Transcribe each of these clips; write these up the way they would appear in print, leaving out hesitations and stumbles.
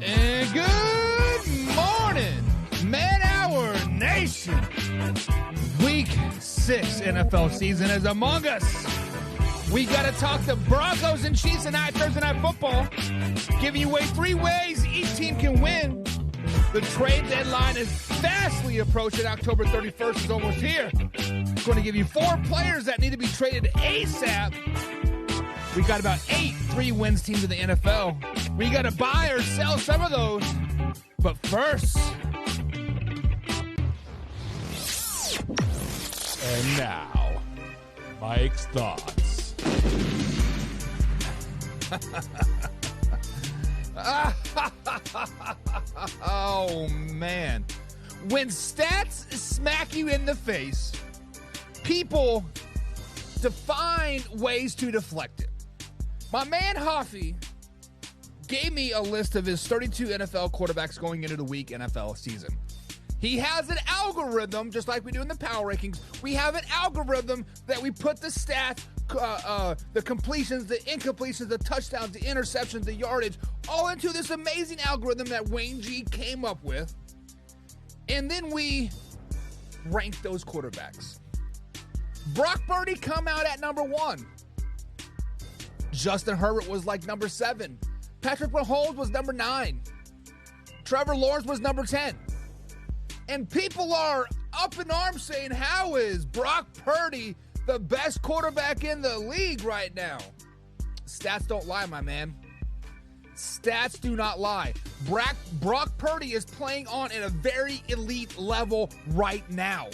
And good morning, Man Hour Nation. Week 6 NFL season is among us. We got to talk the Broncos and Chiefs tonight, Thursday Night Football. Giving you away 3 ways each team can win. The trade deadline is fastly approaching. October 31st is almost here. Going to give you 4 players that need to be traded ASAP. We got about 8 3-wins teams in the NFL. We got to buy or sell some of those. But first... And now, Mike's thoughts. Oh, man. When stats smack you in the face, people find ways to deflect it. My man Hoffy gave me a list of his 32 NFL quarterbacks going into the week NFL season. He has an algorithm, just like we do in the power rankings. We have an algorithm that we put the stats, the completions, the incompletions, the touchdowns, the interceptions, the yardage, all into this amazing algorithm that Wayne G came up with. And then we rank those quarterbacks. Brock Purdy come out at number 1. Justin Herbert was like number 7. Patrick Mahomes was number 9. Trevor Lawrence was number 10. And people are up in arms saying, how is Brock Purdy the best quarterback in the league right now? Stats don't lie, my man. Stats do not lie. Brock Purdy is playing on at a very elite level right now.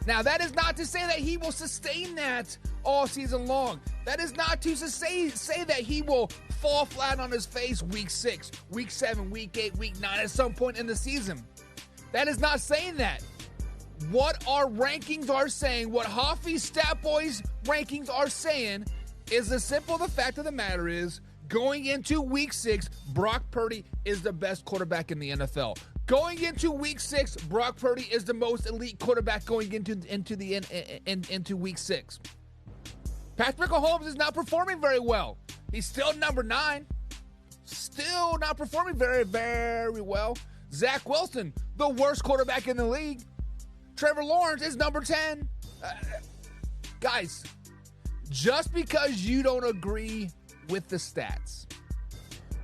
Now, that is not to say that he will sustain that all season long. That is not to say that he will fall flat on his face week 6, week 7, week 8, week 9 at some point in the season. That is not saying that. What our rankings are saying, what Hoffy's Stat Boys rankings are saying, is the fact of the matter is, going into week 6, Brock Purdy is the best quarterback in the NFL. Going into week 6, Brock Purdy is the most elite quarterback going into week 6. Patrick Mahomes is not performing very well. He's still number 9. Still not performing very, very well. Zach Wilson, the worst quarterback in the league. Trevor Lawrence is number 10. Guys, just because you don't agree with the stats,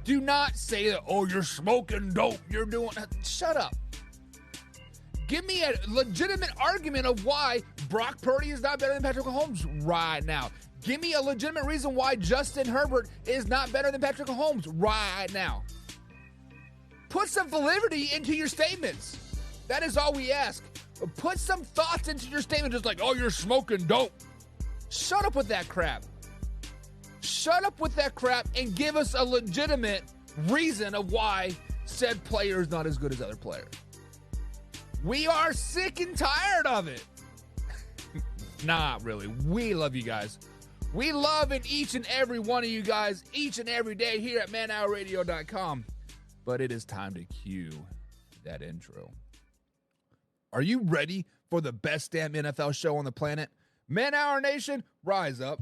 do not say that, oh, you're smoking dope. You're doing... Shut up. Give me a legitimate argument of why Brock Purdy is not better than Patrick Mahomes right now. Give me a legitimate reason why Justin Herbert is not better than Patrick Mahomes right now. Put some validity into your statements. That is all we ask. Put some thoughts into your statement, just like, oh, you're smoking dope. Shut up with that crap. Shut up with that crap and give us a legitimate reason of why said player is not as good as other players. We are sick and tired of it. Not really. We love you guys. We love each and every one of you guys each and every day here at manhourradio.com. But it is time to cue that intro. Are you ready for the best damn NFL show on the planet? Man Hour Nation, rise up.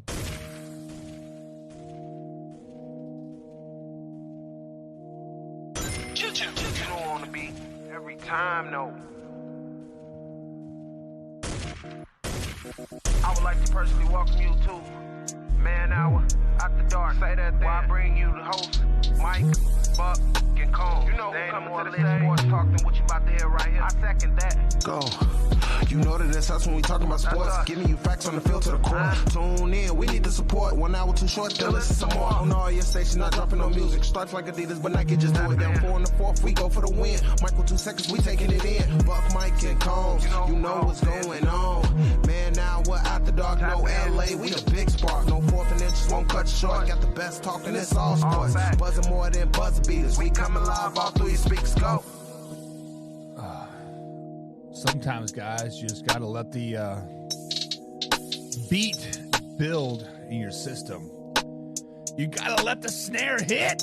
You don't want to be every time, no. I would like to personally welcome you to Man Hour After Dark. Say that thing. While I bring you the host, Mike, Buck, and Cone. You know who's coming to the stage. Sports talk than what you about to hear right here. I second that. Go. You know that it's us when we talking about sports. Giving you facts on the field to the core. Tune in, we need the support. 1 hour too short, then listen some more. On all your stations, not dropping no music. Starts like Adidas, but Nike just do it. Down 4 in the 4th, we go for the win. Michael 2 seconds, we taking it in. Buck, Mike, and Combs, you know what's going on. Man, now we're After Dark, no LA, we the big spark. No 4th and inches, won't cut you short. Got the best talking, it's all sports. Buzzing more than buzzer beaters. We coming live all through your speakers, go. Sometimes, guys, you just got to let the beat build in your system. You got to let the snare hit.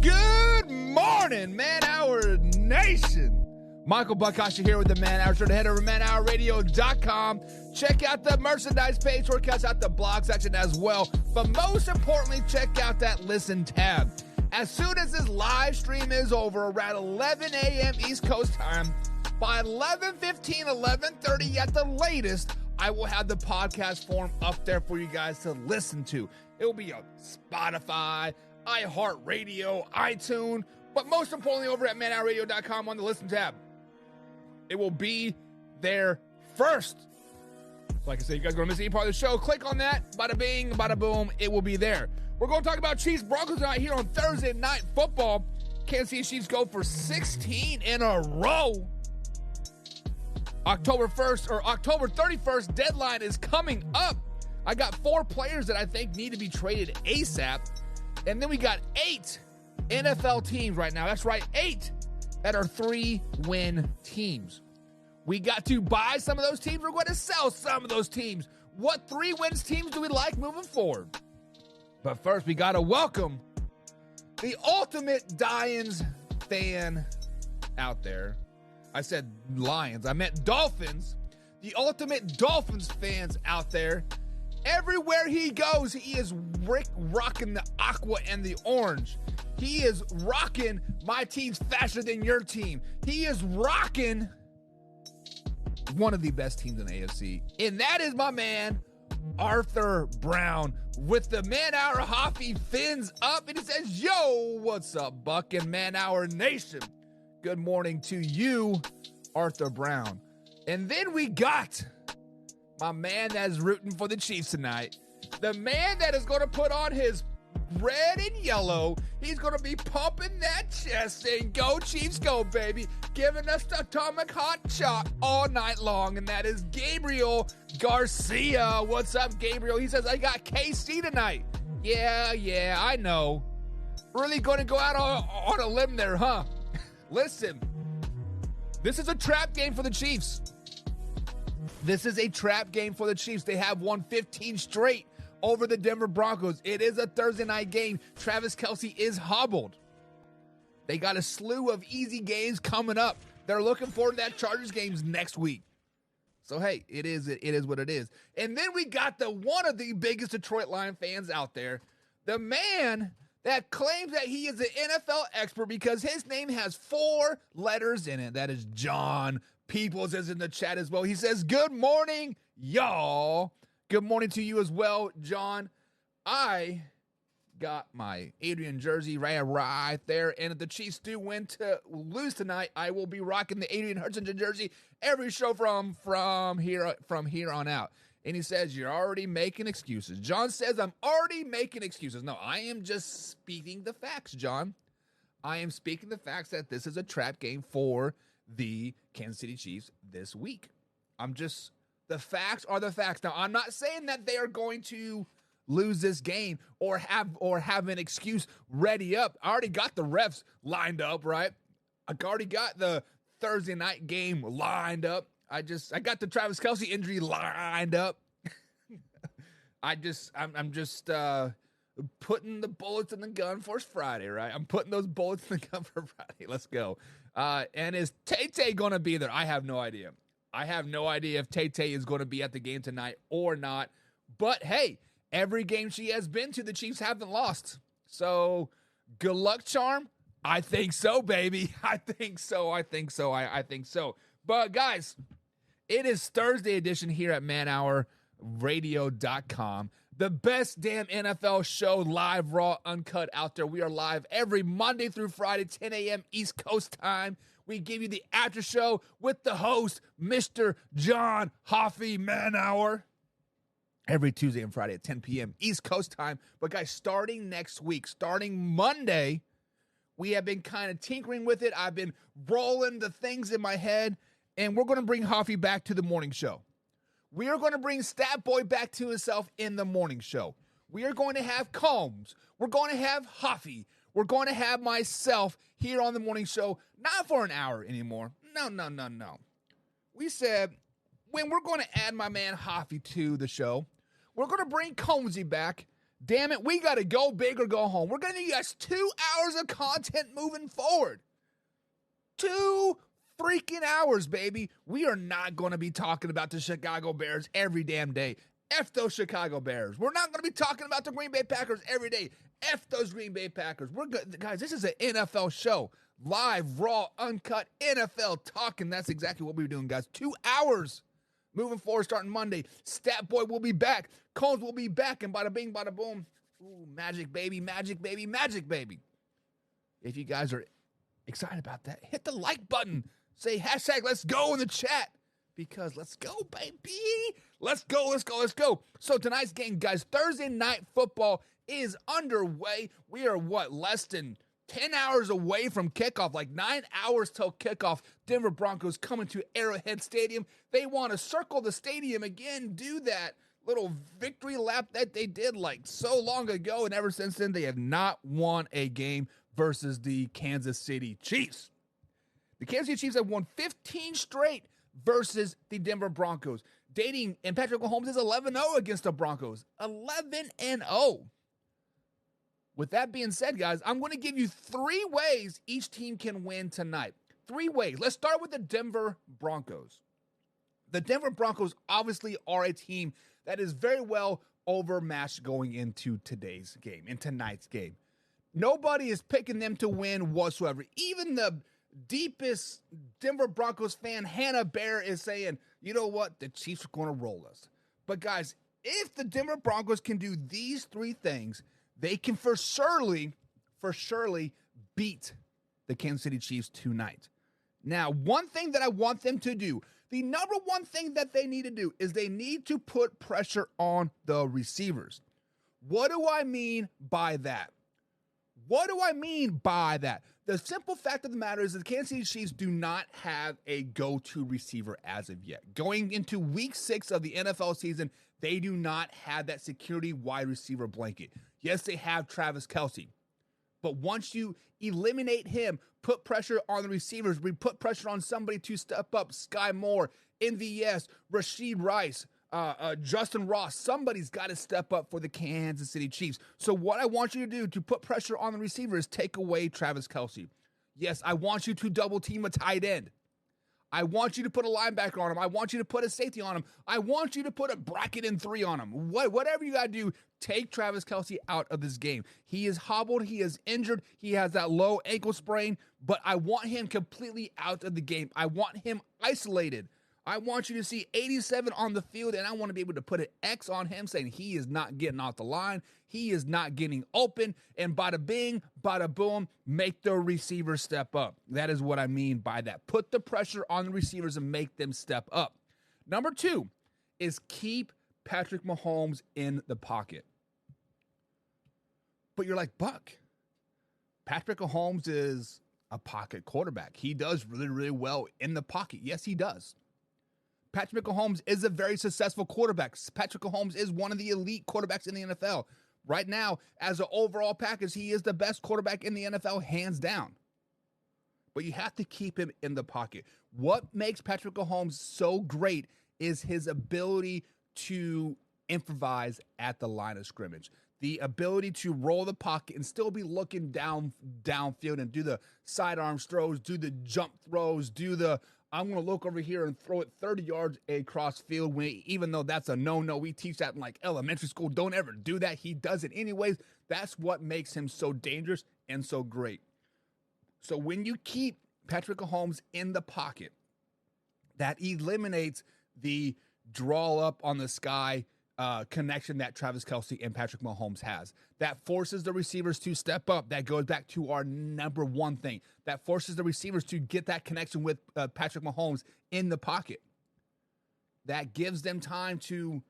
Good morning, Man Hour Nation. Michael Buckasha here with the Man Hour. Sure to head over to manhourradio.com. Check out the merchandise page, or check out the blog section as well. But most importantly, check out that listen tab. As soon as this live stream is over, around 11 a.m. East Coast time, by 11:15, 11:30 at the latest, I will have the podcast form up there for you guys to listen to. It will be on Spotify, iHeartRadio, iTunes, but most importantly over at manhourradio.com on the listen tab. It will be there first. Like I said, you guys are going to miss any part of the show. Click on that. Bada bing, bada boom. It will be there. We're going to talk about Chiefs Broncos tonight here on Thursday Night Football. Kansas City Chiefs go for 16 in a row. October 1st or October 31st deadline is coming up. I got 4 players that I think need to be traded ASAP. And then we got 8 NFL teams right now. That's right, 8 that are 3-win teams. We got to buy some of those teams. We're going to sell some of those teams. What 3-wins teams do we like moving forward? But first, we got to welcome the ultimate Lions fan out there. I said Lions. I meant Dolphins. The ultimate Dolphins fans out there. Everywhere he goes, he is rocking the aqua and the orange. He is rocking my team's faster than your team. He is rocking one of the best teams in the AFC. And that is my man, Arthur Brown, with the Man Hour Hoffy fins up. And he says, yo, what's up, Buck and Man Hour Nation? Good morning to you, Arthur Brown. And then we got my man that's rooting for the Chiefs tonight. The man that is going to put on his red and yellow. He's going to be pumping that chest saying, go Chiefs, go, baby. Giving us the atomic hot shot all night long. And that is Gabriel Garcia. What's up, Gabriel? He says, I got KC tonight. Yeah, I know. Really going to go out on a limb there, huh? Listen, this is a trap game for the Chiefs. This is a trap game for the Chiefs. They have won 15 straight over the Denver Broncos. It is a Thursday night game. Travis Kelce is hobbled. They got a slew of easy games coming up. They're looking forward to that Chargers games next week. So, hey, it is what it is. And then we got one of the biggest Detroit Lions fans out there, the man that claims that he is an NFL expert because his name has 4 letters in it. That is John Peoples is in the chat as well. He says, good morning, y'all. Good morning to you as well, John. I got my Adrian jersey right there, and if the Chiefs do lose tonight, I will be rocking the Adrian Hutchinson jersey every show from here on out. And he says, you're already making excuses. John says, I'm already making excuses. No, I am just speaking the facts, John. I am speaking the facts that this is a trap game for the Kansas City Chiefs this week. The facts are the facts. Now, I'm not saying that they are going to lose this game or have an excuse ready up. I already got the refs lined up, right? I already got the Thursday night game lined up. I got the Travis Kelce injury lined up. I'm just putting the bullets in the gun for Friday, right? I'm putting those bullets in the gun for Friday. Let's go. And is Tay-Tay going to be there? I have no idea. I have no idea if Tay-Tay is going to be at the game tonight or not. But, hey, every game she has been to, the Chiefs haven't lost. So, good luck, charm? I think so, baby. I think so. But, guys, it is Thursday edition here at manhourradio.com. The best damn NFL show, live, raw, uncut out there. We are live every Monday through Friday, 10 a.m. East Coast time. We give you the after show with the host, Mr. John Hoffy Manhour, every Tuesday and Friday at 10 p.m. East Coast time. But, guys, starting next week, starting Monday, we have been kind of tinkering with it. I've been rolling the things in my head, and we're going to bring Hoffy back to the morning show. We are going to bring Stat Boy back to himself in the morning show. We are going to have Combs. We're going to have Hoffy. We're going to have myself here on the morning show, not for an hour anymore. No. We said, when we're going to add my man Hoffy to the show, we're going to bring Combsy back. Damn it, we got to go big or go home. We're going to give you guys 2 hours of content moving forward. 2 freaking hours, baby. We are not going to be talking about the Chicago Bears every damn day. F those Chicago Bears. We're not going to be talking about the Green Bay Packers every day. F those Green Bay Packers. We're good. Guys, this is an NFL show. Live, raw, uncut NFL talking. That's exactly what we're doing, guys. 2 hours moving forward, starting Monday. Stat Boy will be back. Combs will be back. And bada bing, bada boom. Ooh, magic, baby, magic, baby, magic, baby. If you guys are excited about that, hit the like button. Say hashtag let's go in the chat. Because let's go, baby. Let's go, let's go, let's go. So tonight's game, guys, Thursday Night Football is underway. We are, less than 10 hours away from kickoff, like 9 hours till kickoff. Denver Broncos coming to Arrowhead Stadium. They want to circle the stadium again, do that little victory lap that they did like so long ago, and ever since then, they have not won a game versus the Kansas City Chiefs. The Kansas City Chiefs have won 15 straight versus the Denver Broncos. And Patrick Mahomes is 11-0 against the Broncos. 11-0. With that being said, guys, I'm going to give you 3 ways each team can win tonight. 3 ways. Let's start with the Denver Broncos. The Denver Broncos obviously are a team that is very well overmatched going into tonight's game. Nobody is picking them to win whatsoever. Even the deepest Denver Broncos fan, Hannah Bear, is saying, you know what, the Chiefs are going to roll us. But guys, if the Denver Broncos can do these 3 things, they can for surely beat the Kansas City Chiefs tonight. Now, one thing that I want them to do, the number one thing that they need to do is they need to put pressure on the receivers. What do I mean by that? The simple fact of the matter is that the Kansas City Chiefs do not have a go-to receiver as of yet. Going into week 6 of the NFL season, they do not have that security wide receiver blanket. Yes, they have Travis Kelce. But once you eliminate him, put pressure on the receivers, we put pressure on somebody to step up. Sky Moore, MVS, Rashid Rice, Justin Ross. Somebody's got to step up for the Kansas City Chiefs. So what I want you to do to put pressure on the receiver is take away Travis Kelce. Yes, I want you to double team a tight end. I want you to put a linebacker on him. I want you to put a safety on him. I want you to put a bracket in 3 on him. Whatever you got to do, take Travis Kelce out of this game. He is hobbled. He is injured. He has that low ankle sprain, but I want him completely out of the game. I want him isolated. I want you to see 87 on the field, and I want to be able to put an X on him saying he is not getting off the line. He is not getting open. And bada bing, bada boom, make the receivers step up. That is what I mean by that. Put the pressure on the receivers and make them step up. Number 2 is keep Patrick Mahomes in the pocket. But you're like, Buck, Patrick Mahomes is a pocket quarterback. He does really, really well in the pocket. Yes, he does. Patrick Mahomes is a very successful quarterback. Patrick Mahomes is one of the elite quarterbacks in the NFL. Right now, as an overall package, he is the best quarterback in the NFL, hands down. But you have to keep him in the pocket. What makes Patrick Mahomes so great is his ability to improvise at the line of scrimmage. The ability to roll the pocket and still be looking downfield and do the sidearm throws, do the jump throws, do the I'm going to look over here and throw it 30 yards across field, even though that's a no-no. We teach that in like elementary school. Don't ever do that. He does it anyways. That's what makes him so dangerous and so great. So when you keep Patrick Mahomes in the pocket, that eliminates the draw up on the sky connection that Travis Kelce and Patrick Mahomes has. That forces the receivers to step up. That goes back to our number 1 thing. That forces the receivers to get that connection with Patrick Mahomes in the pocket. That gives them time to,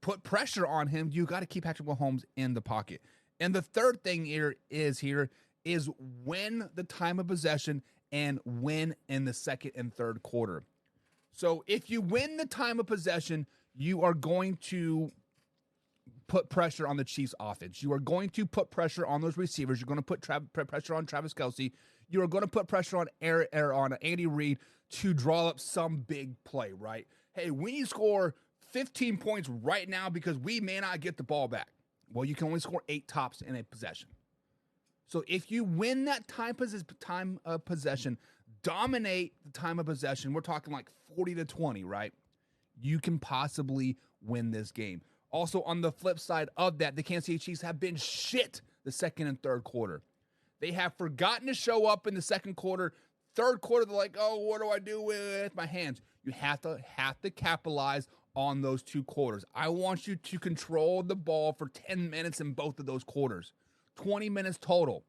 put pressure on him. You got to keep Patrick Mahomes in the pocket. And the third thing here is win the time of possession and win in the second and third quarter. So if you win the time of possession, you are going to put pressure on the Chiefs offense. You are going to put pressure on those receivers. You're going to put pressure on Travis Kelce. You are going to put pressure on on Andy Reid to draw up some big play, right? Hey, we need to score 15 points right now because we may not get the ball back. Well, you can only score 8 tops in a possession. So if you win that time of possession, dominate the time of possession, we're talking like 40-20, right? You can possibly win this game. Also, on the flip side of that, the Kansas City Chiefs have been shit the second and third quarter. They have forgotten to show up in the second quarter. Third quarter, they're like, oh, what do I do with my hands? You have to capitalize on those 2 quarters. I want you to control the ball for 10 minutes in both of those quarters. 20 minutes total.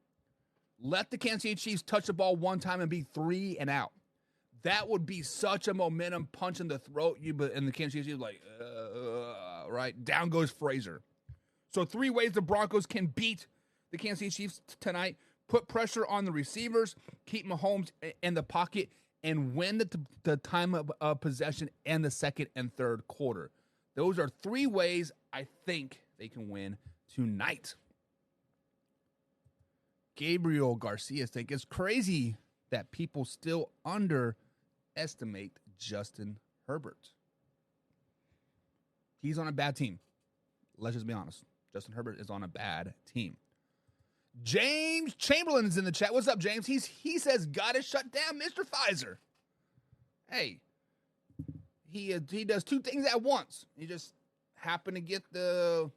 Let the Kansas City Chiefs touch the ball one time and be 3 and out. That would be such a momentum punch in the throat. And the Kansas City Chiefs like, right? Down goes Frazier. So 3 ways the Broncos can beat the Kansas City Chiefs tonight. Put pressure on the receivers, keep Mahomes in the pocket, and win the time of possession and the second and third quarter. Those are 3 ways I think they can win tonight. Gabriel Garcia think it's crazy that people still underestimate Justin Herbert. He's on a bad team. Let's just be honest. Justin Herbert is on a bad team. James Chamberlain is in the chat. What's up, James? He says, gotta shut down Mr. Pfizer. Hey, he does 2 things at once. He just happened to get the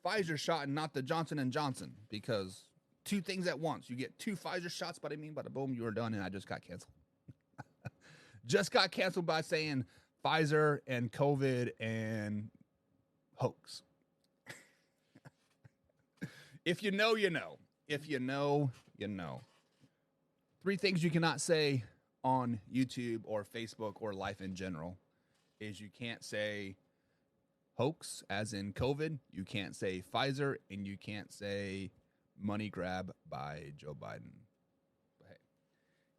Pfizer shot and not the Johnson & Johnson, because 2 things at once. You get 2 Pfizer shots, but I mean, bada boom, you were done, and I just got canceled. Just got canceled by saying Pfizer and COVID and hoax. If you know, you know. If you know, you know. 3 things you cannot say on YouTube or Facebook or life in general is you can't say hoax, as in COVID. You can't say Pfizer, and you can't say money grab by Joe Biden. But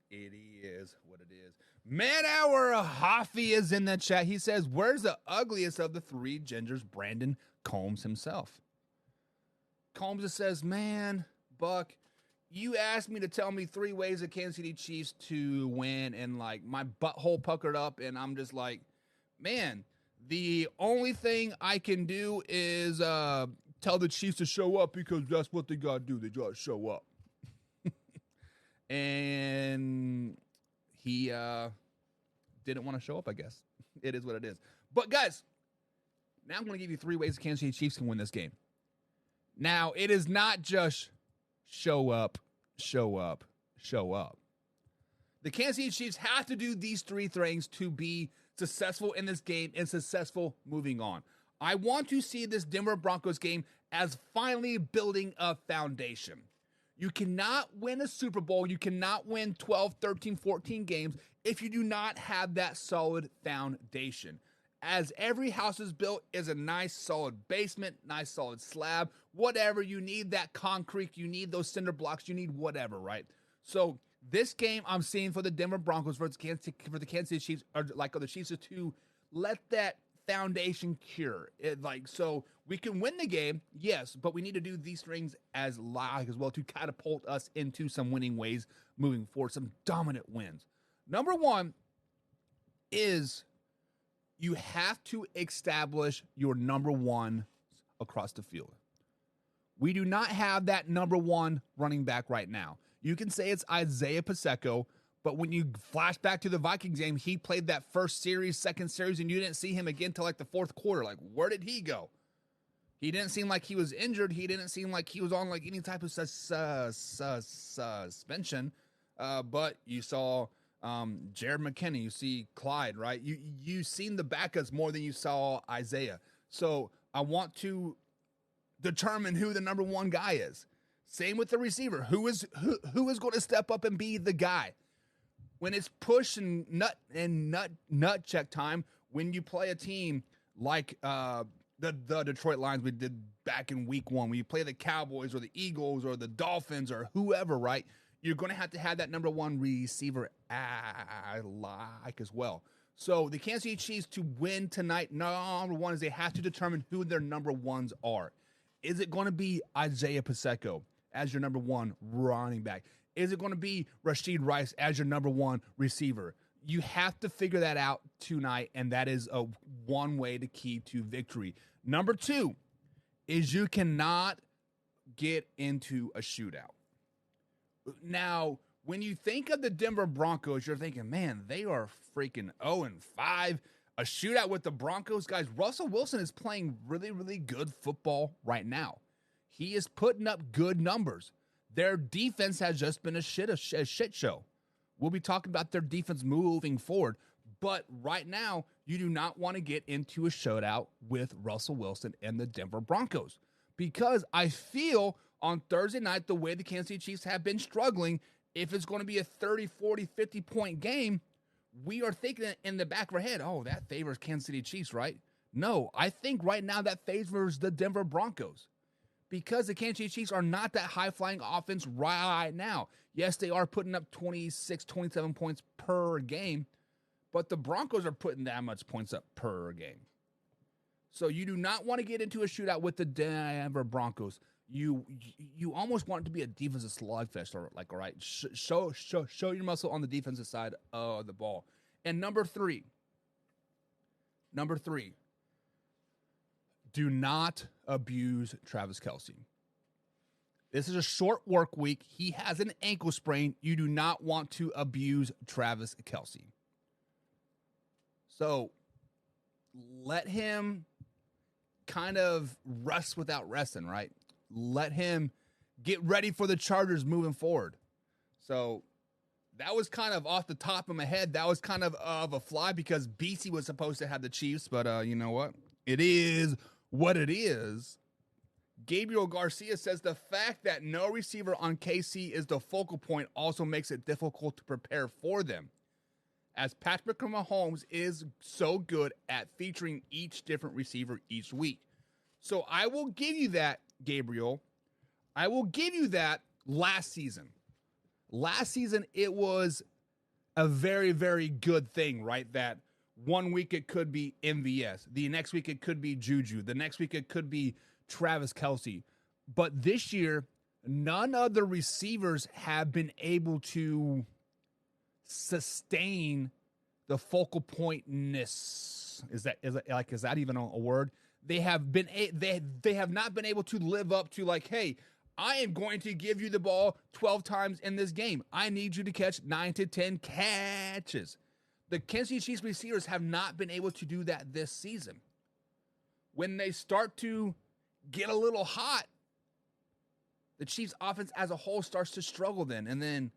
hey, it is what it is. Man Hour Hoffy is in the chat. He says, where's the ugliest of the 3 gingers? Brandon Combs himself. Combs says, man, Buck, you asked me to tell me 3 ways the Kansas City Chiefs to win, and like my butthole puckered up, and I'm just like, man, the only thing I can do is tell the Chiefs to show up, because that's what they got to do. They got to show up. And he didn't want to show up, I guess. It is what it is. But guys, now I'm going to give you 3 ways the Kansas City Chiefs can win this game. Now, it is not just show up, show up, show up. The Kansas City Chiefs have to do these 3 things to be successful in this game and successful moving on. I want to see this Denver Broncos game as finally building a foundation. You cannot win a Super Bowl. You cannot win 12, 13, 14 games if you do not have that solid foundation. As every house is built is a nice solid basement, nice solid slab, whatever. You need that concrete, you need those cinder blocks, you need whatever, right? So this game I'm seeing for the Denver Broncos, for the Kansas City Chiefs, or like the Chiefs, is to let that foundation cure. So we can win the game, yes, but we need to do these things as well to catapult us into some winning ways moving forward, some dominant wins. Number 1 is you have to establish your number 1 across the field. We do not have that number 1 running back right now. You can say it's Isaiah Pacheco, but when you flash back to the Vikings game, he played that first series, second series, and you didn't see him again till like the 4th quarter. Like, where did he go? He didn't seem like he was injured. He didn't seem like he was on like any type of suspension. But you saw Jared McKinney, you see Clyde, right? You seen the backups more than you saw Isaiah. So I want to determine who the number 1 guy is. Same with the receiver. Who is going to step up and be the guy when it's push and nut check time? When you play a team like the Detroit Lions we did back in week 1, when you play the Cowboys or the Eagles or the Dolphins or whoever, right? You're going to have that number 1 receiver I like as well. So the Kansas City Chiefs to win tonight, number 1 is they have to determine who their number 1s are. Is it going to be Isaiah Pacheco as your number 1 running back? Is it going to be Rashid Rice as your number 1 receiver? You have to figure that out tonight, and that is one way to key to victory. Number 2 is you cannot get into a shootout. Now, When you think of the Denver Broncos, you're thinking, man, they are freaking 0-5. A shootout with the Broncos. Guys, Russell Wilson is playing really, really good football right now. He is putting up good numbers. Their defense has just been a shit show. We'll be talking about their defense moving forward. But right now, you do not want to get into a shootout with Russell Wilson and the Denver Broncos. Because I feel on Thursday night, the way the Kansas City Chiefs have been struggling, if it's going to be a 30, 40, 50-point game, we are thinking in the back of our head, oh, that favors Kansas City Chiefs, right? No, I think right now that favors the Denver Broncos because the Kansas City Chiefs are not that high-flying offense right now. Yes, they are putting up 26, 27 points per game, but the Broncos are putting that much points up per game. So you do not want to get into a shootout with the Denver Broncos. You almost want it to be a defensive slugfest, or like, all right, show your muscle on the defensive side of the ball. And number three, do not abuse Travis Kelce. This is a short work week. He has an ankle sprain. You do not want to abuse Travis Kelce. So let him kind of rest without resting, right? Let him get ready for the Chargers moving forward. So that was kind of off the top of my head. That was kind of a fly because BC was supposed to have the Chiefs, but you know what? It is what it is. Gabriel Garcia says the fact that no receiver on KC is the focal point also makes it difficult to prepare for them, as Patrick Mahomes is so good at featuring each different receiver each week. So I will give you that, Gabriel. I will give you that last season. Last season, it was a very, very good thing, right? That 1 week it could be MVS. The next week it could be Juju. The next week it could be Travis Kelce. But this year, none of the receivers have been able to sustain the focal pointness. Is that even a word? They have not been able to live up to, like, hey, I am going to give you the ball 12 times in this game. I need you to catch 9 to 10 catches. The Kansas City Chiefs receivers have not been able to do that this season. When they start to get a little hot, the Chiefs offense as a whole starts to struggle then, and then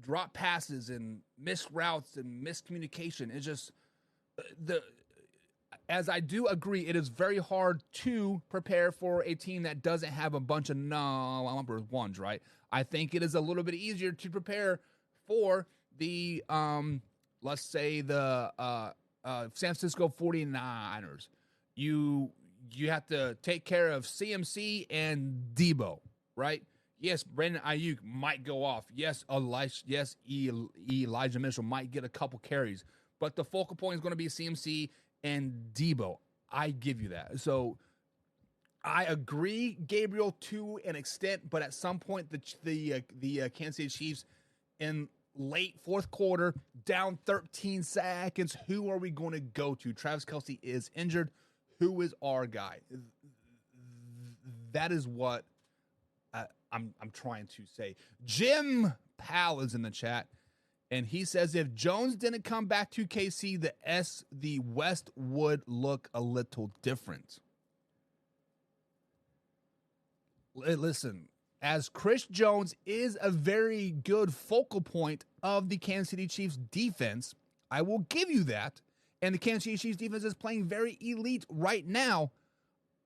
drop passes and missed routes and miscommunication. It's just as I do agree, it is very hard to prepare for a team that doesn't have a bunch of number ones, right? I think it is a little bit easier to prepare for the, let's say the San Francisco 49ers. You have to take care of CMC and Debo, right? Yes, Brandon Ayuk might go off. Yes, Elijah Mitchell might get a couple carries. But the focal point is going to be CMC and Debo. I give you that. So I agree, Gabriel, to an extent, but at some point the Kansas City Chiefs in late fourth quarter, down 13 seconds, who are we going to go to? Travis Kelce is injured. Who is our guy? That is what I'm trying to say. Jim Powell is in the chat. And he says if Jones didn't come back to KC, the West would look a little different. Listen, as Chris Jones is a very good focal point of the Kansas City Chiefs defense, I will give you that. And the Kansas City Chiefs defense is playing very elite right now.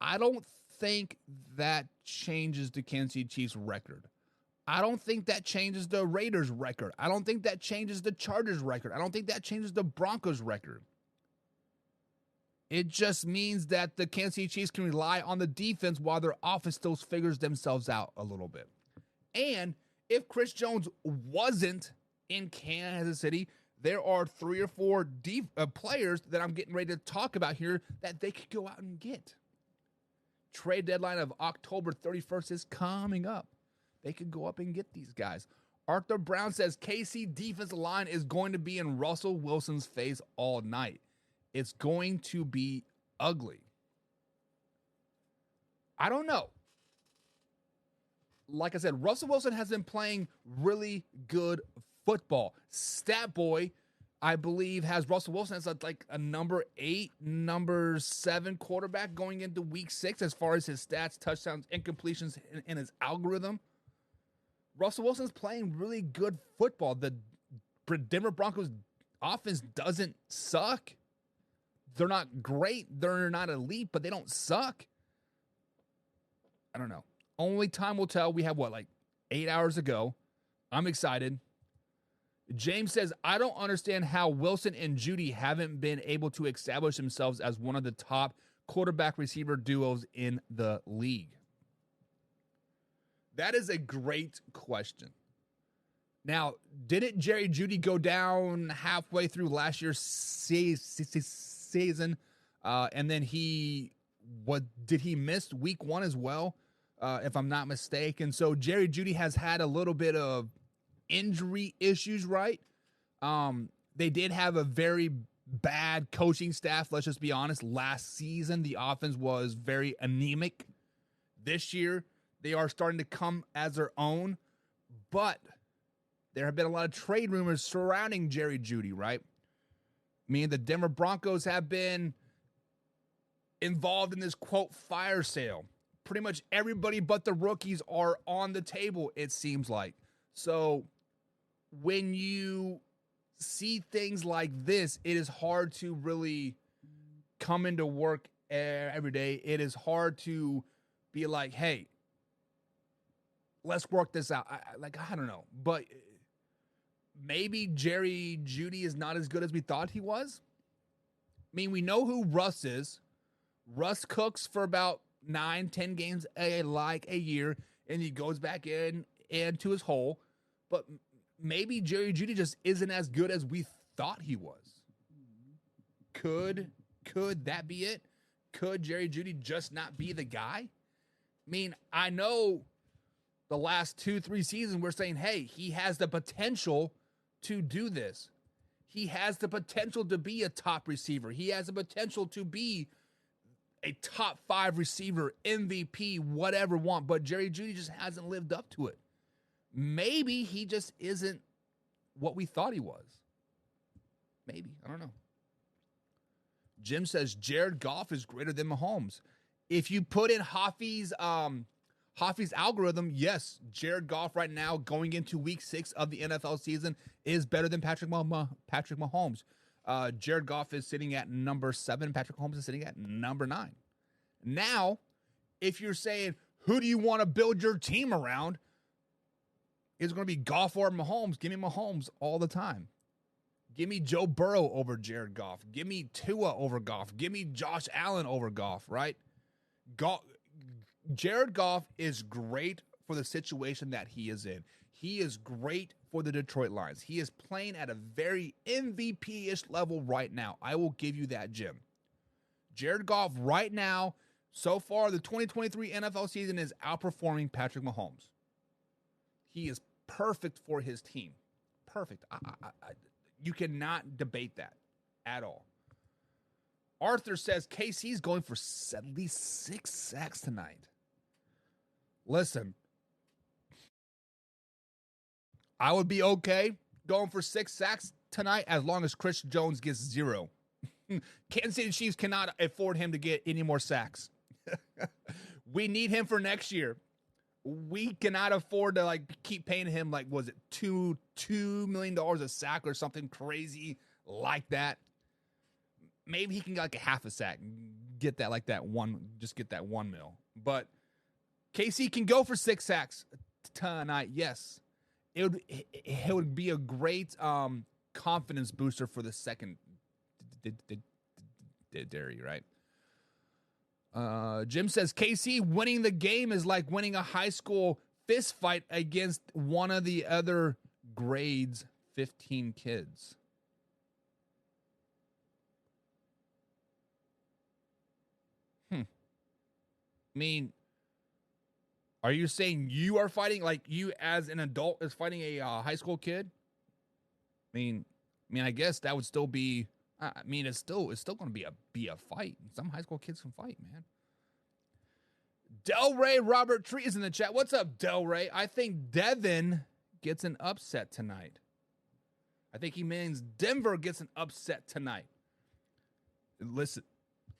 I don't think that changes the Kansas City Chiefs record. I don't think that changes the Raiders record. I don't think that changes the Chargers record. I don't think that changes the Broncos record. It just means that the Kansas City Chiefs can rely on the defense while their offense still figures themselves out a little bit. And if Chris Jones wasn't in Kansas City, there are 3 or 4 players that I'm getting ready to talk about here that they could go out and get. Trade deadline of October 31st is coming up. They could go up and get these guys. Arthur Brown says KC defensive line is going to be in Russell Wilson's face all night. It's going to be ugly. I don't know. like I said, Russell Wilson has been playing really good football. Stat Boy, I believe, has Russell Wilson as like a number 8, number 7 quarterback going into week 6 as far as his stats, touchdowns, incompletions in his algorithm. Russell Wilson's playing really good football. The Denver Broncos offense doesn't suck. They're not great. They're not elite, but they don't suck. I don't know. Only time will tell. We have, 8 hours ago. I'm excited. James says, I don't understand how Wilson and Judy haven't been able to establish themselves as one of the top quarterback receiver duos in the league. That is a great question. Now, didn't Jerry Jeudy go down halfway through last year's season? And then did he miss week 1 as well? If I'm not mistaken. So Jerry Jeudy has had a little bit of injury issues, right? They did have a very bad coaching staff. Let's just be honest. Last season, the offense was very anemic. This year, they are starting to come as their own, but there have been a lot of trade rumors surrounding Jerry Jeudy, right? The Denver Broncos have been involved in this, quote, fire sale. Pretty much everybody but the rookies are on the table, it seems like. So when you see things like this, it is hard to really come into work every day. It is hard to be like, hey, let's work this out. I don't know. But maybe Jerry Jeudy is not as good as we thought he was. We know who Russ is. Russ cooks for about 9-10 games a year, and he goes back into his hole. But maybe Jerry Jeudy just isn't as good as we thought he was. Could that be it? Could Jerry Jeudy just not be the guy? I know the last 2-3 seasons we're saying, hey, he has the potential to do this. He has the potential to be a top receiver. He has the potential to be a top 5 receiver, MVP, whatever want, but Jerry Jeudy just hasn't lived up to it. Maybe he just isn't what we thought he was. Maybe. I don't know. Jim says Jared Goff is greater than Mahomes. If you put in Hoffy's algorithm, yes, Jared Goff right now going into week 6 of the NFL season is better than Patrick Mahomes. Jared Goff is sitting at number 7. Patrick Mahomes is sitting at number 9. Now, if you're saying, who do you want to build your team around? Is it going to be Goff or Mahomes? Give me Mahomes all the time. Give me Joe Burrow over Jared Goff. Give me Tua over Goff. Give me Josh Allen over Goff, right? Jared Goff is great for the situation that he is in. He is great for the Detroit Lions. He is playing at a very MVP-ish level right now. I will give you that, Jim. Jared Goff right now, so far, the 2023 NFL season is outperforming Patrick Mahomes. He is perfect for his team. Perfect. You cannot debate that at all. Arthur says KC's going for at least 6 sacks tonight. Listen, I would be okay going for 6 sacks tonight as long as Chris Jones gets 0. Kansas City Chiefs cannot afford him to get any more sacks. We need him for next year. We cannot afford to keep paying him was it $2 million a sack or something crazy like that. Maybe he can get a half a sack, get that just get that $1 million. But KC can go for 6 sacks tonight. Yes, it would be a great confidence booster for the second dairy, right? Jim says KC winning the game is like winning a high school fist fight against one of the other grades 15 kids. Are you saying you are fighting, you as an adult is fighting a high school kid? I guess that would still be. It's still going to be a fight. Some high school kids can fight, man. Delray Robert Tree is in the chat. What's up, Delray? I think Devin gets an upset tonight. I think he means Denver gets an upset tonight. Listen,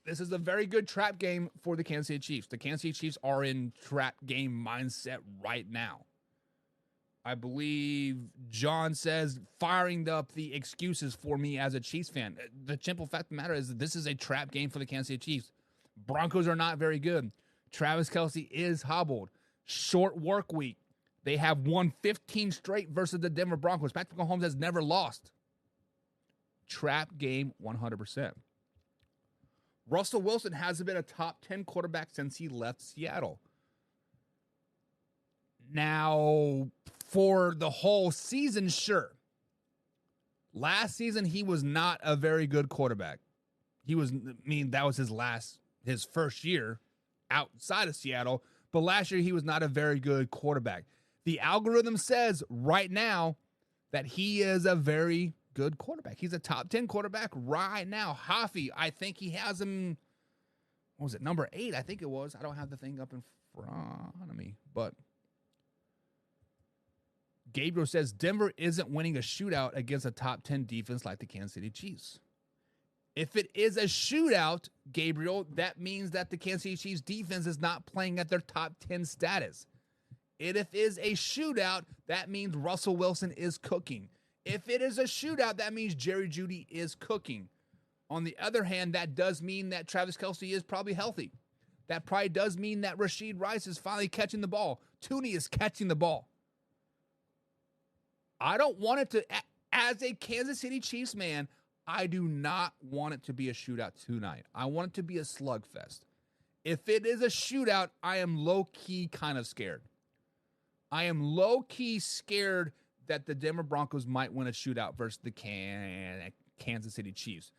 this is a very good trap game for the Kansas City Chiefs. The Kansas City Chiefs are in trap game mindset right now. I believe John says firing up the excuses for me as a Chiefs fan. The simple fact of the matter is that this is a trap game for the Kansas City Chiefs. Broncos are not very good. Travis Kelce is hobbled. Short work week. They have won 15 straight versus the Denver Broncos. Patrick Mahomes has never lost. Trap game 100%. Russell Wilson hasn't been a top 10 quarterback since he left Seattle. Now, for the whole season, sure. Last season, he was not a very good quarterback. That was his first year outside of Seattle. But last year, he was not a very good quarterback. The algorithm says right now that he is a very good quarterback. He's a top 10 quarterback right now. Hoffy, I think he has him, what was it, number 8, I think it was. I don't have the thing up in front of me. But Gabriel says Denver isn't winning a shootout against a top 10 defense like the Kansas City Chiefs. If it is a shootout, Gabriel, that means that the Kansas City Chiefs defense is not playing at their top 10 status. If it is a shootout, that means Russell Wilson is cooking. If it is a shootout, that means Jerry Jeudy is cooking. On the other hand, that does mean that Travis Kelce is probably healthy. That probably does mean that Rashid Rice is finally catching the ball. Tooney is catching the ball. I don't want it to, as a Kansas City Chiefs man, I do not want it to be a shootout tonight. I want it to be a slugfest. If it is a shootout, I am low-key kind of scared. I am low-key scared that the Denver Broncos might win a shootout versus the Kansas City Chiefs.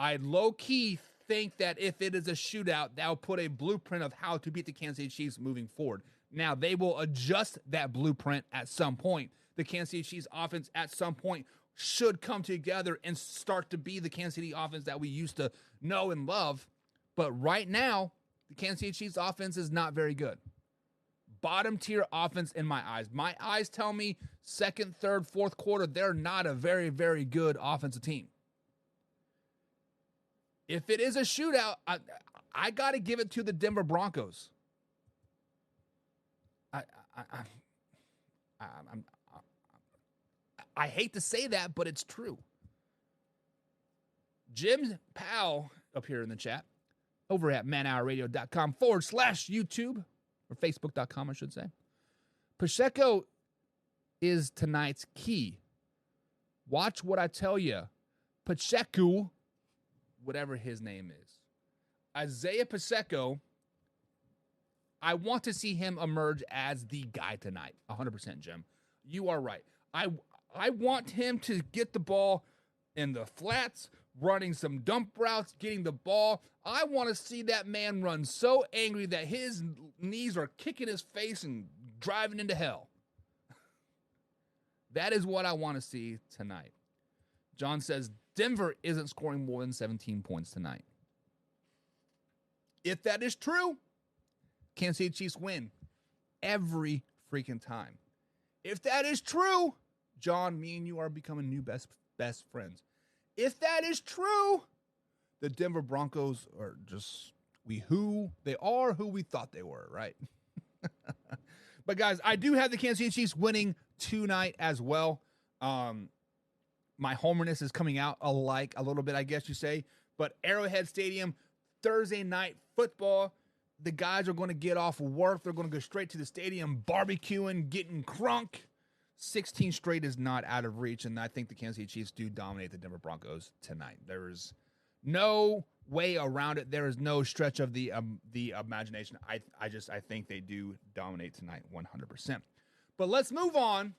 I low-key think that if it is a shootout, that will put a blueprint of how to beat the Kansas City Chiefs moving forward. Now, they will adjust that blueprint at some point. The Kansas City Chiefs offense at some point should come together and start to be the Kansas City offense that we used to know and love. But right now, the Kansas City Chiefs offense is not very good. Bottom tier offense in my eyes. My eyes tell me second, third, fourth quarter, they're not a very, very good offensive team. If it is a shootout, I got to give it to the Denver Broncos. I hate to say that, but it's true. Jim Powell up here in the chat, over at manhourradio.com/YouTube, or Facebook.com, I should say. Pacheco is tonight's key. Watch what I tell you. Pacheco, whatever his name is. Isaiah Pacheco, I want to see him emerge as the guy tonight. 100%, Jim. You are right. I want him to get the ball in the flats, running some dump routes, getting the ball. I want to see that man run so angry that his knees are kicking his face and driving into hell. That is what I want to see tonight. John says Denver isn't scoring more than 17 points tonight. If that is true, Kansas City Chiefs win every freaking time. If that is true, John, me and you are becoming new best friends. If that is true, the Denver Broncos are just who we thought they were, right? But guys, I do have the Kansas City Chiefs winning tonight as well. My homerness is coming out a little bit, I guess you say. But Arrowhead Stadium, Thursday night football. The guys are going to get off of work. They're going to go straight to the stadium, barbecuing, getting crunk. 16 straight is not out of reach, and I think the Kansas City Chiefs do dominate the Denver Broncos tonight. There is no way around it. There is no stretch of the imagination. I think they do dominate tonight 100%. But let's move on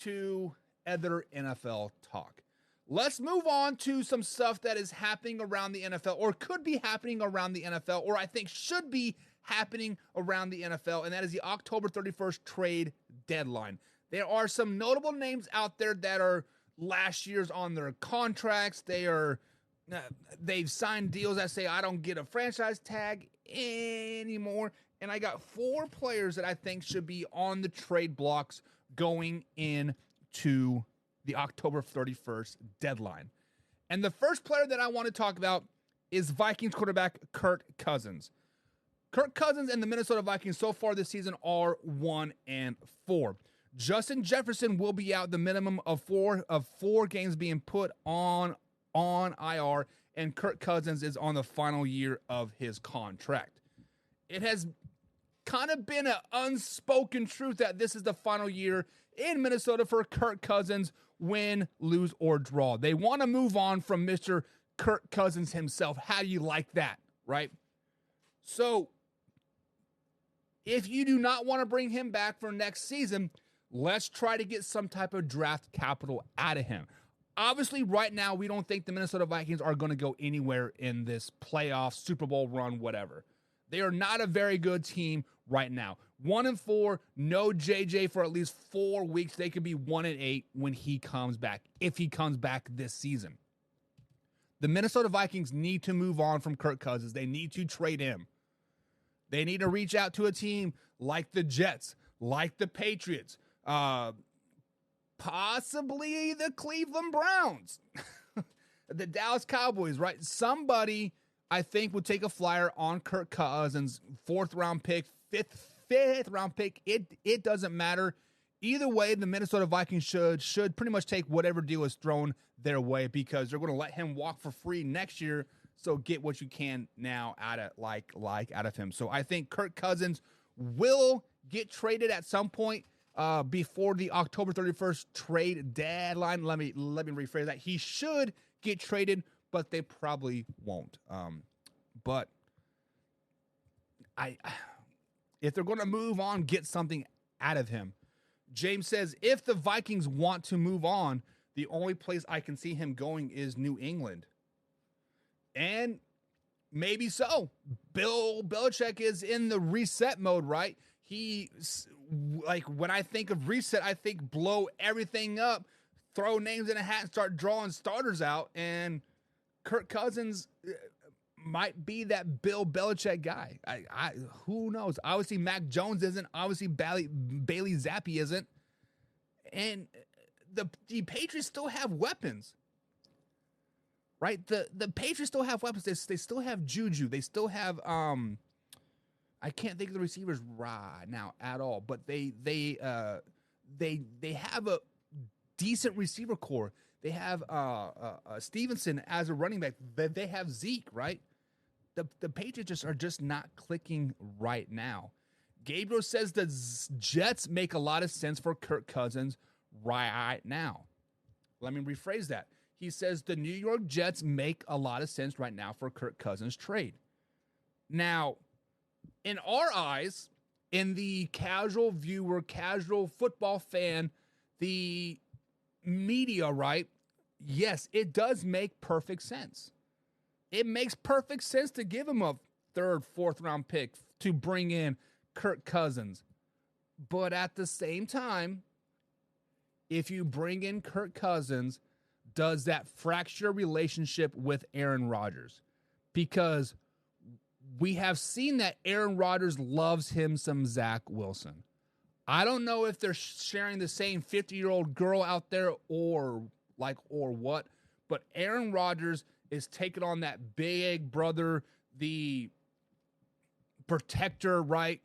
to other NFL talk. Let's move on to some stuff that is happening around the NFL, or could be happening around the NFL, or I think should be happening around the NFL, and that is the October 31st trade deadline. There are some notable names out there that are last year's on their contracts. They've signed deals that say, I don't get a franchise tag anymore. And I got 4 players that I think should be on the trade blocks going into the October 31st deadline. And the first player that I want to talk about is Vikings quarterback Kirk Cousins. Kirk Cousins and the Minnesota Vikings so far this season are 1-4. Justin Jefferson will be out, the minimum of four games being put on IR, and Kirk Cousins is on the final year of his contract. It has kind of been an unspoken truth that this is the final year in Minnesota for Kirk Cousins, win, lose, or draw. They want to move on from Mr. Kirk Cousins himself. How do you like that, right? So, if you do not want to bring him back for next season, let's try to get some type of draft capital out of him. Obviously, right now, we don't think the Minnesota Vikings are going to go anywhere in this playoff, Super Bowl run, whatever. They are not a very good team right now. 1-4, no JJ for at least 4 weeks. They could be 1-8 when he comes back, if he comes back this season. The Minnesota Vikings need to move on from Kirk Cousins. They need to trade him. They need to reach out to a team like the Jets, like the Patriots, possibly the Cleveland Browns, the Dallas Cowboys, right? Somebody, I think, would take a flyer on Kirk Cousins, 4th round pick, 5th round pick. It doesn't matter. Either way, the Minnesota Vikings should pretty much take whatever deal is thrown their way, because they're going to let him walk for free next year. So get what you can now out of him. So I think Kirk Cousins will get traded at some point before the October 31st trade deadline. Let me rephrase that. He should get traded, but they probably won't. But if they're going to move on, get something out of him. James says, if the Vikings want to move on, the only place I can see him going is New England. And maybe so. Bill Belichick is in the reset mode, right? When I think of reset, I think blow everything up, throw names in a hat, and start drawing starters out. And Kirk Cousins might be that Bill Belichick guy. Who knows? Obviously, Mac Jones isn't. Obviously, Bailey Zappi isn't. And the Patriots still have weapons. Right? The Patriots still have weapons. They still have Juju. They still have I can't think of the receivers right now at all, but they have a decent receiver core. They have Stevenson as a running back. They have Zeke, right? The Patriots are just not clicking right now. Gabriel says the Jets make a lot of sense for Kirk Cousins right now. Let me rephrase that. He says the New York Jets make a lot of sense right now for Kirk Cousins' trade. Now, in our eyes, in the casual viewer, casual football fan, the media, right? Yes, it does make perfect sense. It makes perfect sense to give him a 3rd, 4th round pick to bring in Kirk Cousins. But at the same time, if you bring in Kirk Cousins, does that fracture relationship with Aaron Rodgers? Because we have seen that Aaron Rodgers loves him some Zach Wilson. I don't know if they're sharing the same 50-year-old girl out there or what, but Aaron Rodgers is taking on that big brother, the protector, right?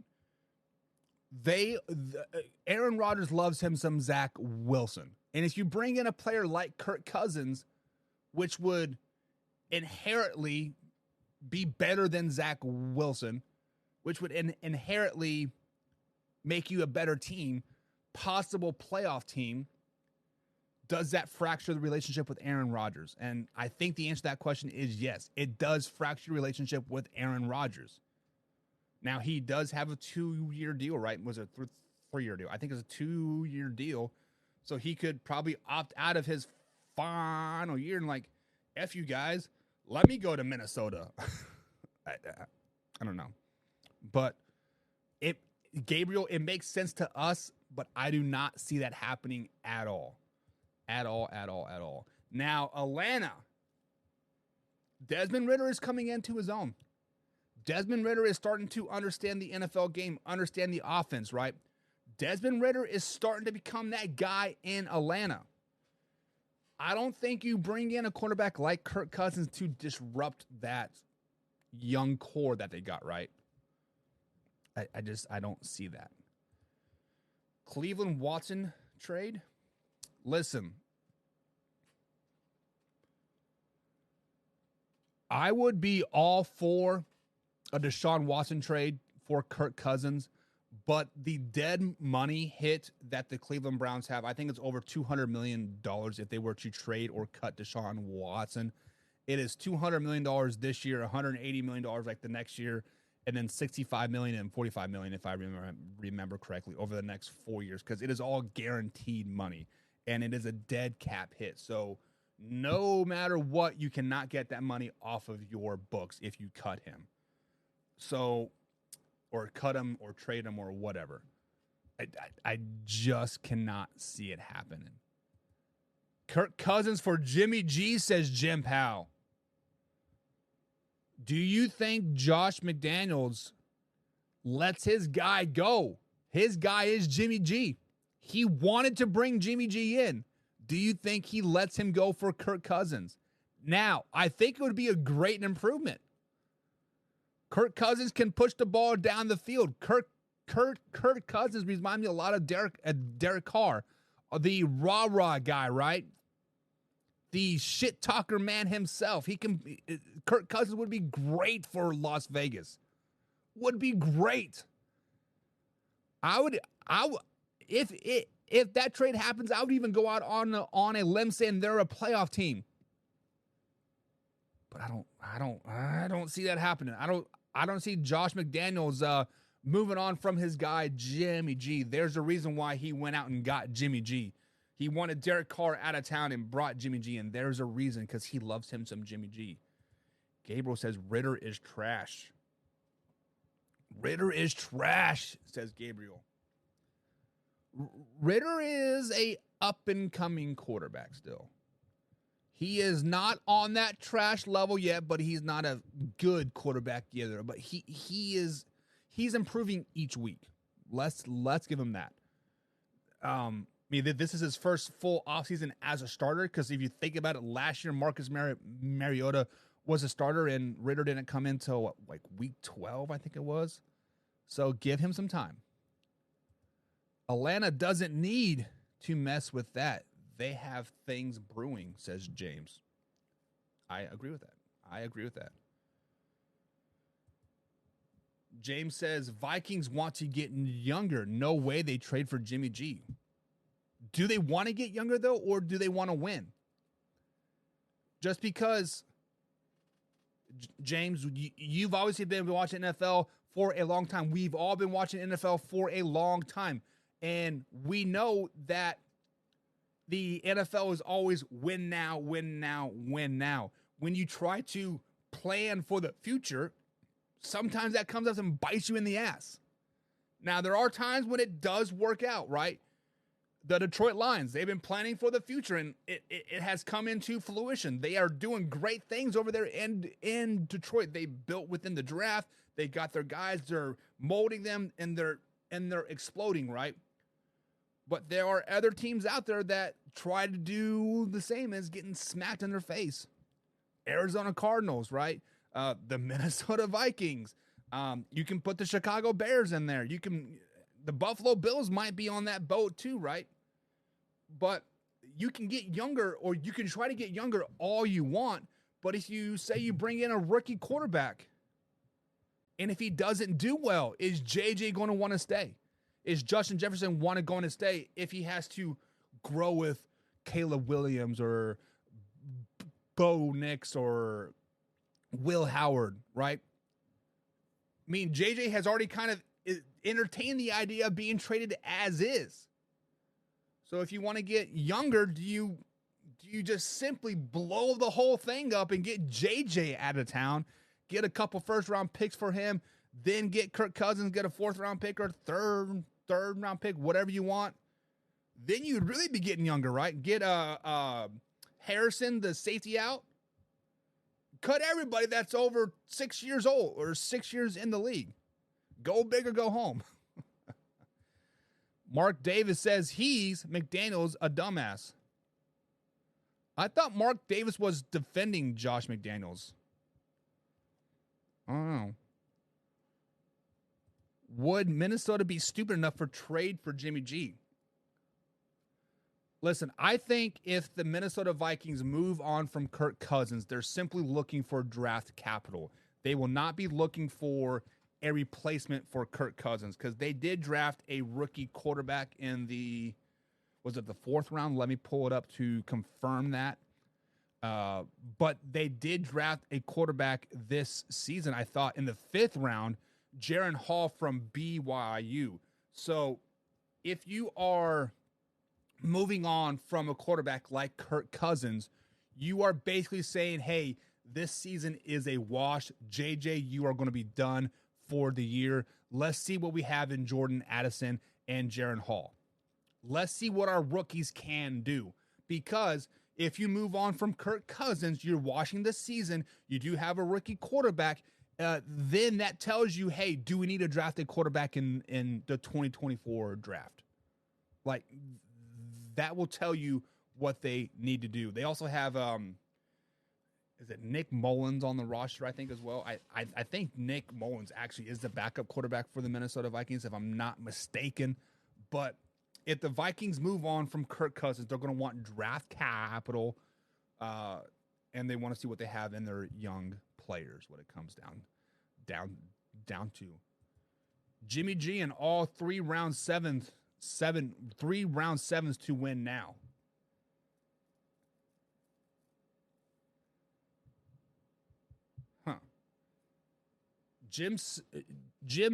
Aaron Rodgers loves him some Zach Wilson. And if you bring in a player like Kirk Cousins, which would inherently be better than Zach Wilson, which would inherently make you a better team, possible playoff team, does that fracture the relationship with Aaron Rodgers? And I think the answer to that question is yes. It does fracture the relationship with Aaron Rodgers. Now, he does have a 2-year deal, right? Was it a 3-year deal? I think it's a 2-year deal. So he could probably opt out of his final year and F you guys, let me go to Minnesota. I don't know. But Gabriel, it makes sense to us, but I do not see that happening at all. At all. Now, Atlanta. Desmond Ridder is coming into his own. Desmond Ridder is starting to understand the NFL game, understand the offense, right? Desmond Ridder is starting to become that guy in Atlanta. I don't think you bring in a quarterback like Kirk Cousins to disrupt that young core that they got, right? I don't see that. Cleveland Watson trade. Listen, I would be all for a Deshaun Watson trade for Kirk Cousins, but the dead money hit that the Cleveland Browns have, I think it's over $200 million if they were to trade or cut Deshaun Watson. It is $200 million this year, $180 million like the next year, and then $65 million and $45 million, if I remember correctly, over the next 4 years, because it is all guaranteed money, and it is a dead cap hit. So no matter what, you cannot get that money off of your books if you cut him. So, or cut him or trade him or whatever. I just cannot see it happening. Kirk Cousins for Jimmy G, says Jim Powell. Do you think Josh McDaniels lets his guy go? His guy is Jimmy G. He wanted to bring Jimmy G in. Do you think he lets him go for Kirk Cousins? Now, I think it would be a great improvement. Kirk Cousins can push the ball down the field. Kirk Cousins reminds me a lot of Derek Carr, the rah-rah guy, right? The shit-talker man himself. Kirk Cousins would be great for Las Vegas. Would be great. If that trade happens, I would even go out on a limb saying they're a playoff team. But I don't see that happening. I don't see Josh McDaniels moving on from his guy Jimmy G. There's a reason why he went out and got Jimmy G. He wanted Derek Carr out of town and brought Jimmy G, and there's a reason, because he loves him some Jimmy G. Gabriel says Ridder is trash. Ridder is trash, says Gabriel. Ridder is a up-and-coming quarterback still. He is not on that trash level yet, but he's not a good quarterback either. But he's improving each week. Let's give him that. This is his first full offseason as a starter, because if you think about it, last year Marcus Mariota was a starter and Ridder didn't come in until week 12, I think it was. So give him some time. Atlanta doesn't need to mess with that. They have things brewing, says James. I agree with that. James says Vikings want to get younger. No way they trade for Jimmy G. Do they want to get younger, though, or do they want to win? Just because, James, you've obviously been watching NFL for a long time. We've all been watching NFL for a long time. And we know that the NFL is always win now, win now, win now. When you try to plan for the future, sometimes that comes up and bites you in the ass. Now, there are times when it does work out, right? The Detroit Lions, they've been planning for the future, and it has come into fruition. They are doing great things over there in Detroit. They built within the draft. They got their guys. They're molding them, and they're exploding, right? But there are other teams out there that try to do the same as getting smacked in their face. Arizona Cardinals, right? The Minnesota Vikings. You can put the Chicago Bears in there. The Buffalo Bills might be on that boat too, right? But you can get younger, or you can try to get younger all you want. But if you say you bring in a rookie quarterback, and if he doesn't do well, is JJ going to want to stay? Is Justin Jefferson going to stay if he has to grow with Caleb Williams or Bo Nix or Will Howard, right? I mean, JJ has already kind of entertained the idea of being traded as is. So if you want to get younger, do you just simply blow the whole thing up and get JJ out of town, get a couple first-round picks for him, then get Kirk Cousins, get a fourth-round pick or third-round pick, whatever you want? Then you'd really be getting younger, right? Get Harrison, the safety, out. cut everybody that's over 6 years old or 6 years in the league. Go big or go home. Mark Davis says McDaniels a dumbass. I thought Mark Davis was defending Josh McDaniels. I don't know. Would Minnesota be stupid enough for trade for Jimmy G? Listen, I think if the Minnesota Vikings move on from Kirk Cousins, they're simply looking for draft capital. They will not be looking for a replacement for Kirk Cousins because they did draft a rookie quarterback in was it the 4th round? Let me pull it up to confirm that. But they did draft a quarterback this season, I thought, in the 5th round, Jaron Hall from BYU. So if you are moving on from a quarterback like Kirk Cousins, you are basically saying, hey, this season is a wash. JJ, you are going to be done for the year. Let's see what we have in Jordan Addison and Jaron Hall. Let's see what our rookies can do. Because if you move on from Kirk Cousins, you're washing the season, you do have a rookie quarterback, then that tells you, hey, do we need to draft a quarterback in the 2024 draft? Like, that will tell you what they need to do. They also have, is it Nick Mullins on the roster, I think, as well? I think Nick Mullins actually is the backup quarterback for the Minnesota Vikings, if I'm not mistaken. But if the Vikings move on from Kirk Cousins, they're going to want draft capital, and they want to see what they have in their young players, what it comes down to. Jimmy G in all 3 round sevens to win now. Huh. Jim,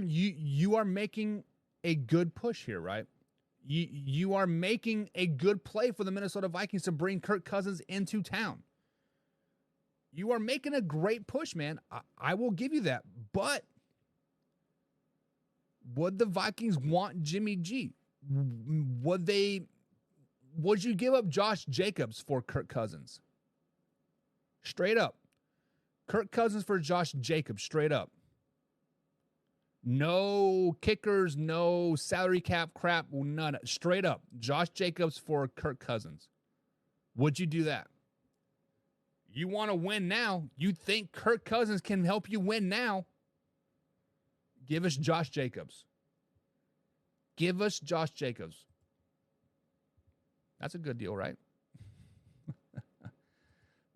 you are making a good push here, right? You are making a good play for the Minnesota Vikings to bring Kirk Cousins into town. You are making a great push, man. I will give you that. But would the Vikings want Jimmy G? Would you give up Josh Jacobs for Kirk Cousins? Straight up. Kirk Cousins for Josh Jacobs, straight up. No kickers, no salary cap crap, none. Straight up. Josh Jacobs for Kirk Cousins. Would you do that? You want to win now. You think Kirk Cousins can help you win now. Give us Josh Jacobs. Give us Josh Jacobs. That's a good deal, right?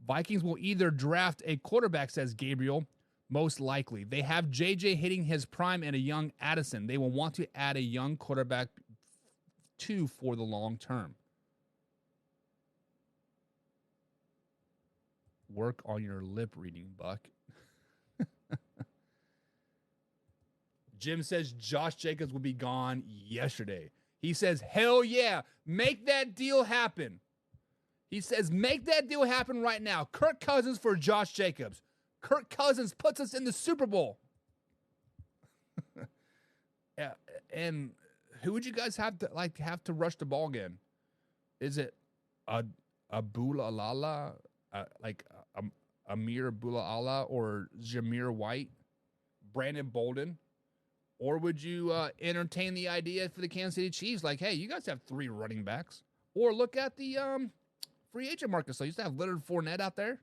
Vikings will either draft a quarterback, says Gabriel, most likely. They have JJ hitting his prime and a young Addison. They will want to add a young quarterback too for the long term. Work on your lip reading, Buck. Jim says Josh Jacobs will be gone yesterday. He says, hell yeah, make that deal happen. He says, make that deal happen right now. Kirk Cousins for Josh Jacobs. Kirk Cousins puts us in the Super Bowl. Yeah, and who would you guys have to rush the ball again? Is it Abdullah, Amir Abdullah or Jameer White, Brandon Bolden? Or would you entertain the idea for the Kansas City Chiefs? Like, hey, you guys have 3 running backs. Or look at the free agent market. So you used to have Leonard Fournette out there.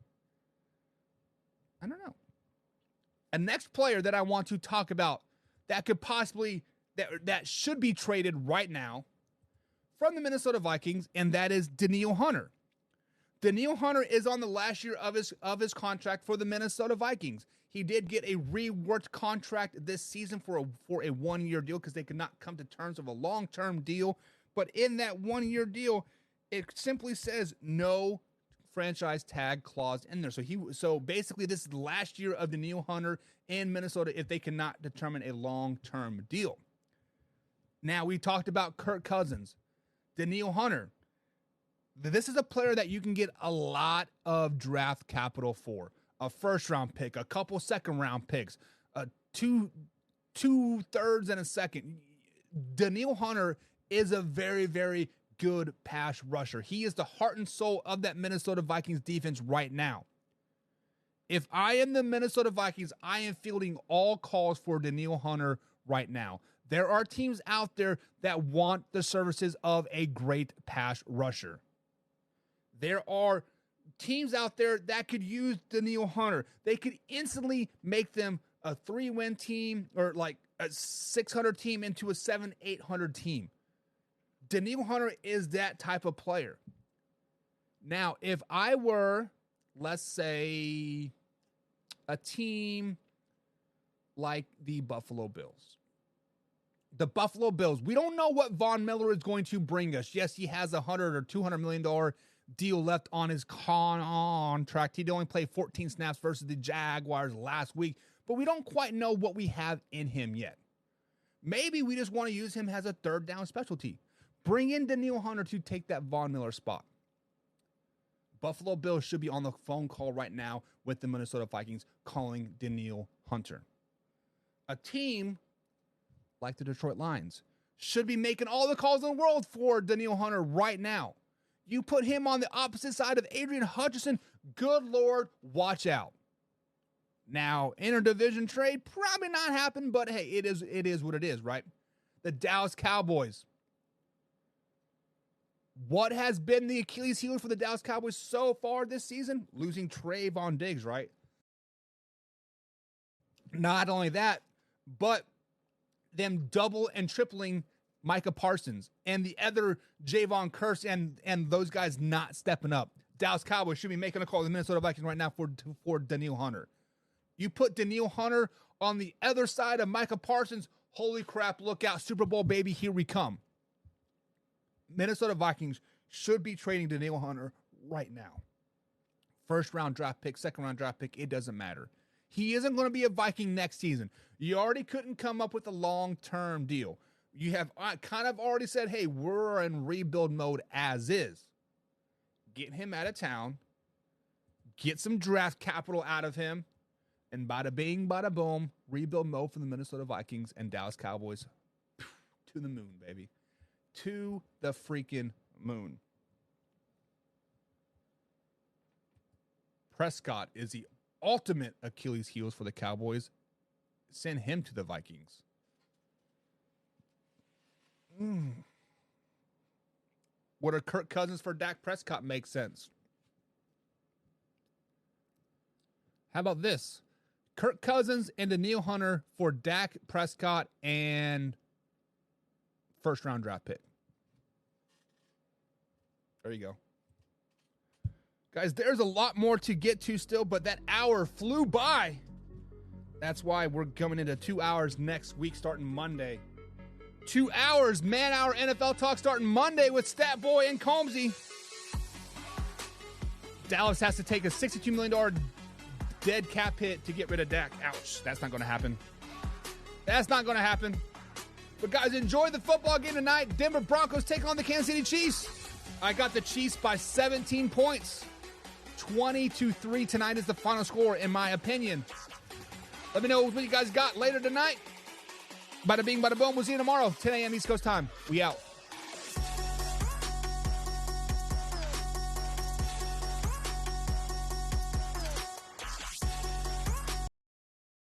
I don't know. A next player that I want to talk about that could possibly, that should be traded right now from the Minnesota Vikings, and that is Danielle Hunter. Danielle Hunter is on the last year of his contract for the Minnesota Vikings. He did get a reworked contract this season for a 1-year deal because they could not come to terms of a long-term deal. But in that 1-year deal, it simply says no franchise tag clause in there. So basically this is the last year of Danielle Hunter in Minnesota if they cannot determine a long-term deal. Now, we talked about Kirk Cousins. Danielle Hunter. This is a player that you can get a lot of draft capital for. A first-round pick, a couple second-round picks, two thirds and a second. Danielle Hunter is a very, very good pass rusher. He is the heart and soul of that Minnesota Vikings defense right now. If I am the Minnesota Vikings, I am fielding all calls for Danielle Hunter right now. There are teams out there that want the services of a great pass rusher. There are teams out there that could use Danielle Hunter. They could instantly make them a 3-win team or like a 600 team into a 700-800 team. Danielle Hunter is that type of player. Now, if I were, let's say, a team like the Buffalo Bills. The Buffalo Bills, we don't know what Von Miller is going to bring us. Yes, he has $100 or $200 million deal left on his contract. He only played 14 snaps versus the Jaguars last week, but we don't quite know what we have in him yet. Maybe we just want to use him as a third down specialty. Bring in Danielle Hunter to take that Von Miller spot. Buffalo Bills should be on the phone call right now with the Minnesota Vikings calling Danielle Hunter. A team like the Detroit Lions should be making all the calls in the world for Danielle Hunter right now. You put him on the opposite side of Adrian Hutchinson, good Lord, watch out. Now, interdivision trade, probably not happen, but hey, it is what it is, right? The Dallas Cowboys. What has been the Achilles heel for the Dallas Cowboys so far this season? Losing Trayvon Diggs, right? Not only that, but them double and tripling Micah Parsons and the other Javon Curse and those guys not stepping up. Dallas Cowboys should be making a call to the Minnesota Vikings right now for Danielle Hunter. You put Danielle Hunter on the other side of Micah Parsons, holy crap, look out, Super Bowl baby, here we come. Minnesota Vikings should be trading Danielle Hunter right now. First round draft pick, second round draft pick, it doesn't matter. He isn't going to be a Viking next season. You already couldn't come up with a long-term deal. You have kind of already said, hey, we're in rebuild mode as is. Get him out of town. Get some draft capital out of him. And bada bing, bada boom, rebuild mode for the Minnesota Vikings and Dallas Cowboys. To the moon, baby. To the freaking moon. Prescott is the ultimate Achilles heels for the Cowboys. Send him to the Vikings. What are Kirk Cousins for Dak Prescott makes sense. How about this? Kirk Cousins and Danielle Hunter for Dak Prescott and first round draft pick. There you go. Guys, there's a lot more to get to still, but that hour flew by. That's why we're coming into 2 hours next week starting Monday. 2 hours, man hour NFL talk starting Monday with Stat Boy and Combsy. Dallas has to take a $62 million dead cap hit to get rid of Dak. Ouch. That's not going to happen. That's not going to happen. But guys, enjoy the football game tonight. Denver Broncos take on the Kansas City Chiefs. I got the Chiefs by 17 points. 20-3 tonight is the final score, in my opinion. Let me know what you guys got later tonight. Bada bing, bada boom. We'll see you tomorrow, 10 a.m. East Coast time. We out.